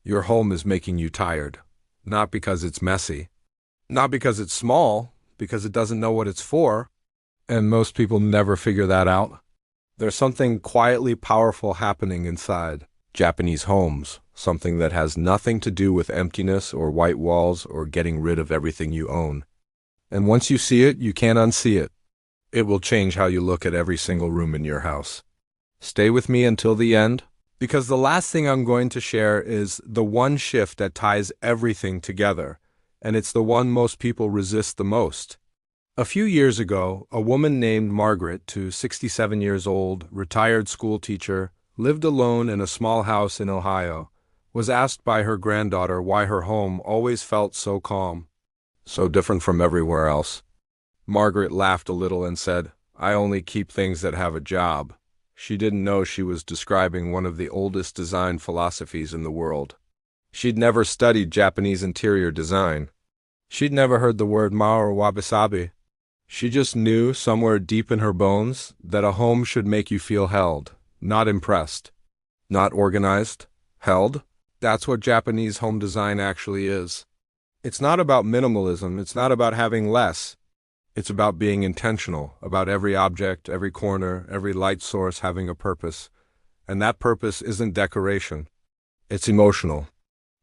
Your home is making you tired. Not because it's messy. Not because it's small, because it doesn't know what it's for. And most people never figure that out. There's something quietly powerful happening inside Japanese homes, something that has nothing to do with emptiness or white walls or getting rid of everything you own. And once you see it, you can't unsee it. It will change how you look at every single room in your house. Stay with me until the end, because the last thing I'm going to share is the one shift that ties everything together, and it's the one most people resist the most. A few years ago, a woman named Margaret, 67 years old, retired school teacher, lived alone in a small house in Ohio, was asked by her granddaughter why her home always felt so calm, so different from everywhere else. Margaret laughed a little and said, "I only keep things that have a job." She didn't know she was describing one of the oldest design philosophies in the world. She'd never studied Japanese interior design. She'd never heard the word ma or wabi-sabi. She just knew somewhere deep in her bones that a home should make you feel held, not impressed, not organized, held. That's what Japanese home design actually is. It's not about minimalism, it's not about having less. It's about being intentional, about every object, every corner, every light source having a purpose. And that purpose isn't decoration. It's emotional.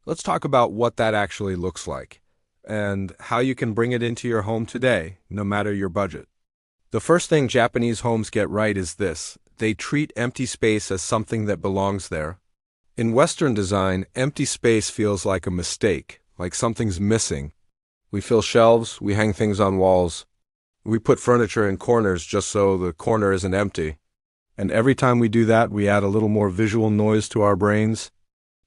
Let's talk about what that actually looks like, and how you can bring it into your home today, no matter your budget. The first thing Japanese homes get right is this: they treat empty space as something that belongs there. In Western design, empty space feels like a mistake, like something's missing. We fill shelves, we hang things on walls. We put furniture in corners just so the corner isn't empty. And every time we do that, we add a little more visual noise to our brains.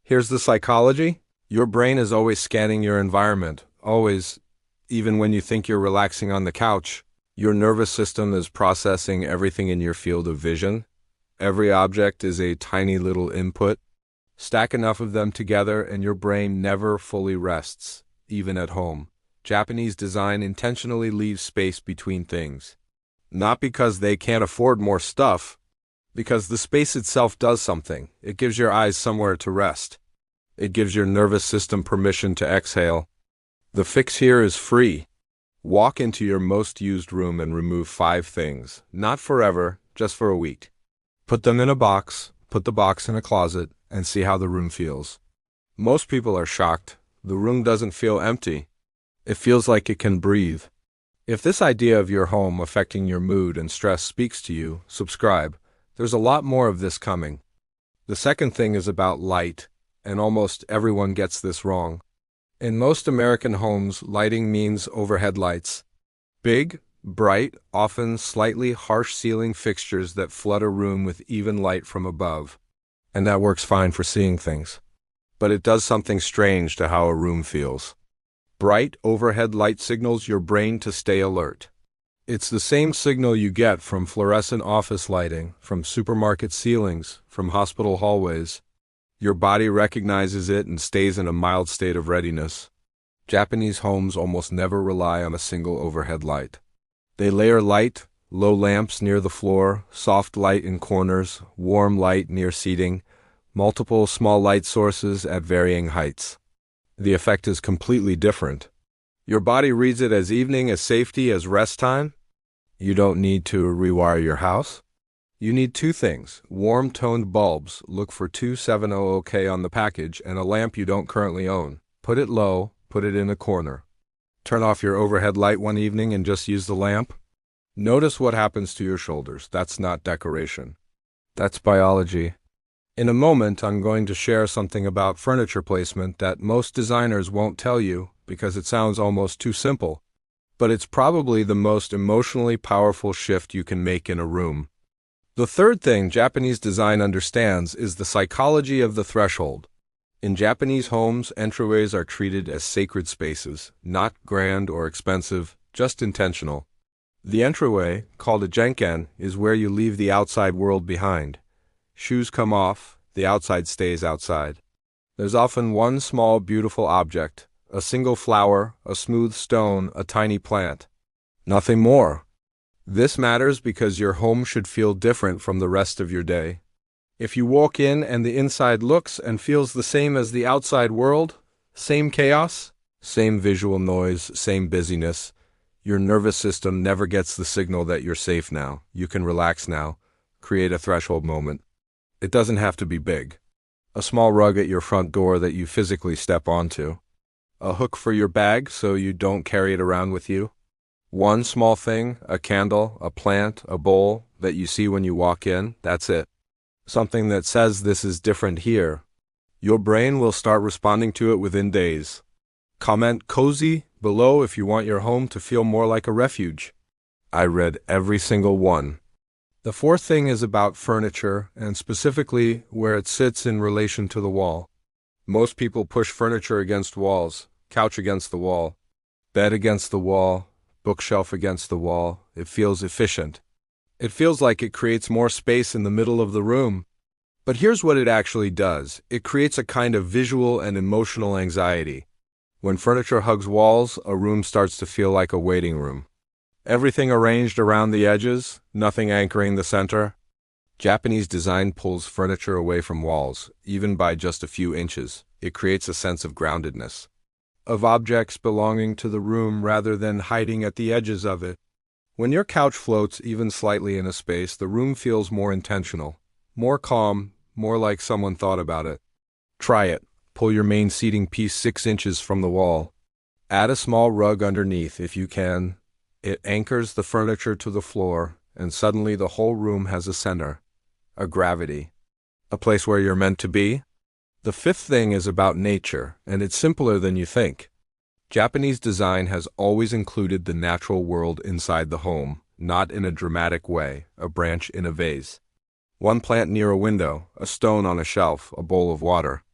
Here's the psychology. Your brain is always scanning your environment, always, even when you think you're relaxing on the couch. Your nervous system is processing everything in your field of vision. Every object is a tiny little input. Stack enough of them together and your brain never fully rests, even at home. Japanese design intentionally leaves space between things. Not because they can't afford more stuff, because the space itself does something. It gives your eyes somewhere to rest. It gives your nervous system permission to exhale. The fix here is free. Walk into your most used room and remove 5 things. Not forever, just for a week. Put them in a box, put the box in a closet, and see how the room feels. Most people are shocked. The room doesn't feel empty. It feels like it can breathe. If this idea of your home affecting your mood and stress speaks to you, subscribe. There's a lot more of this coming. The second thing is about light, and almost everyone gets this wrong. In most American homes, lighting means overhead lights. Big, bright, often slightly harsh ceiling fixtures that flood a room with even light from above. And that works fine for seeing things. But it does something strange to how a room feels. Bright overhead light signals your brain to stay alert. It's the same signal you get from fluorescent office lighting, from supermarket ceilings, from hospital hallways. Your body recognizes it and stays in a mild state of readiness. Japanese homes almost never rely on a single overhead light. They layer light, low lamps near the floor, soft light in corners, warm light near seating, multiple small light sources at varying heights. The effect is completely different. Your body reads it as evening, as safety, as rest time. You don't need to rewire your house. You need 2 things: warm-toned bulbs, look for 2700K on the package, and a lamp you don't currently own. Put it low, put it in a corner. Turn off your overhead light one evening and just use the lamp. Notice what happens to your shoulders. That's not decoration. That's biology. In a moment, I'm going to share something about furniture placement that most designers won't tell you because it sounds almost too simple. But it's probably the most emotionally powerful shift you can make in a room. The third thing Japanese design understands is the psychology of the threshold. In Japanese homes, entryways are treated as sacred spaces, not grand or expensive, just intentional. The entryway, called a genken, is where you leave the outside world behind. Shoes come off, the outside stays outside. There's often one small, beautiful object, a single flower, a smooth stone, a tiny plant. Nothing more. This matters because your home should feel different from the rest of your day. If you walk in and the inside looks and feels the same as the outside world, same chaos, same visual noise, same busyness, your nervous system never gets the signal that you're safe now, you can relax now, create a threshold moment. It doesn't have to be big. A small rug at your front door that you physically step onto. A hook for your bag so you don't carry it around with you. One small thing, a candle, a plant, a bowl that you see when you walk in, that's it. Something that says this is different here. Your brain will start responding to it within days. Comment cozy below if you want your home to feel more like a refuge. I read every single one. The fourth thing is about furniture, and specifically where it sits in relation to the wall. Most people push furniture against walls, couch against the wall, bed against the wall, bookshelf against the wall. It feels efficient. It feels like it creates more space in the middle of the room. But here's what it actually does. It creates a kind of visual and emotional anxiety. When furniture hugs walls, a room starts to feel like a waiting room. Everything arranged around the edges, nothing anchoring the center. Japanese design pulls furniture away from walls, even by just a few inches. It creates a sense of groundedness, of objects belonging to the room rather than hiding at the edges of it. When your couch floats even slightly in a space, the room feels more intentional, more calm, more like someone thought about it. Try it. Pull your main seating piece 6 inches from the wall. Add a small rug underneath if you can. It anchors the furniture to the floor, and suddenly the whole room has a center, a gravity, a place where you're meant to be. The fifth thing is about nature, and it's simpler than you think. Japanese design has always included the natural world inside the home, not in a dramatic way, a branch in a vase. One plant near a window, a stone on a shelf, a bowl of water.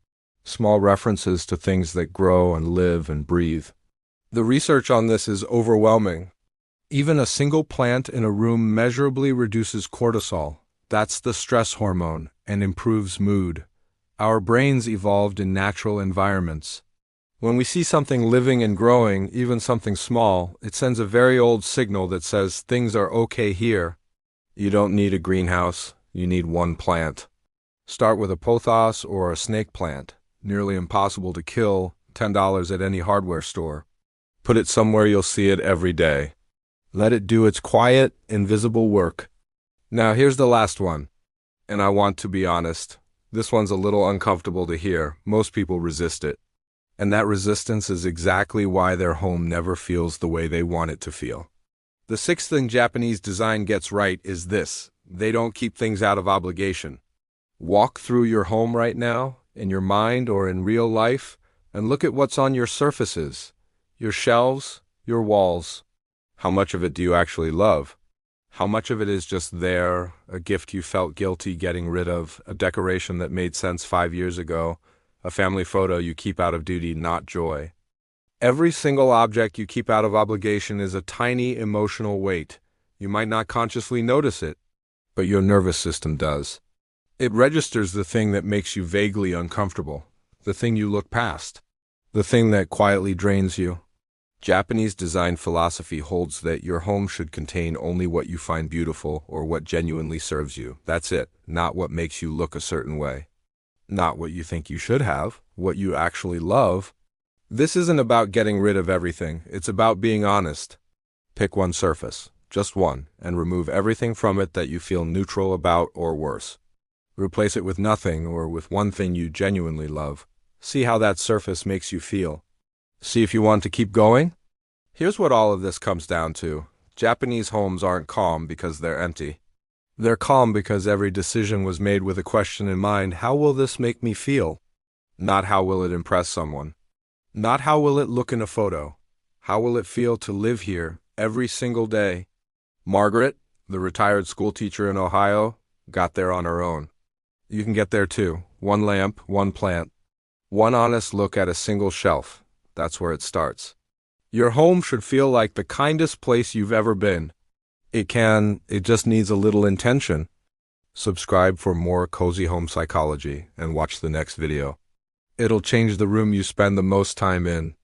Small references to things that grow and live and breathe. The research on this is overwhelming. Even a single plant in a room measurably reduces cortisol, that's the stress hormone, and improves mood. Our brains evolved in natural environments. When we see something living and growing, even something small, it sends a very old signal that says things are okay here. You don't need a greenhouse, you need one plant. Start with a pothos or a snake plant, nearly impossible to kill, $10 at any hardware store. Put it somewhere you'll see it every day. Let it do its quiet, invisible work. Now here's the last one. And I want to be honest, this one's a little uncomfortable to hear. Most people resist it. And that resistance is exactly why their home never feels the way they want it to feel. The sixth thing Japanese design gets right is this. They don't keep things out of obligation. Walk through your home right now, in your mind or in real life, and look at what's on your surfaces, your shelves, your walls. How much of it do you actually love? How much of it is just there, a gift you felt guilty getting rid of, a decoration that made sense 5 years ago, a family photo you keep out of duty, not joy? Every single object you keep out of obligation is a tiny emotional weight. You might not consciously notice it, but your nervous system does. It registers the thing that makes you vaguely uncomfortable, the thing you look past, the thing that quietly drains you. Japanese design philosophy holds that your home should contain only what you find beautiful or what genuinely serves you. That's it, not what makes you look a certain way. Not what you think you should have, what you actually love. This isn't about getting rid of everything, it's about being honest. Pick one surface, just one, and remove everything from it that you feel neutral about or worse. Replace it with nothing or with one thing you genuinely love. See how that surface makes you feel. See if you want to keep going? Here's what all of this comes down to. Japanese homes aren't calm because they're empty. They're calm because every decision was made with a question in mind: how will this make me feel? Not how will it impress someone. Not how will it look in a photo. How will it feel to live here every single day? Margaret, the retired school teacher in Ohio, got there on her own. You can get there too. One lamp, one plant, one honest look at a single shelf. That's where it starts. Your home should feel like the kindest place you've ever been. It just needs a little intention. Subscribe for more cozy home psychology and watch the next video. It'll change the room you spend the most time in.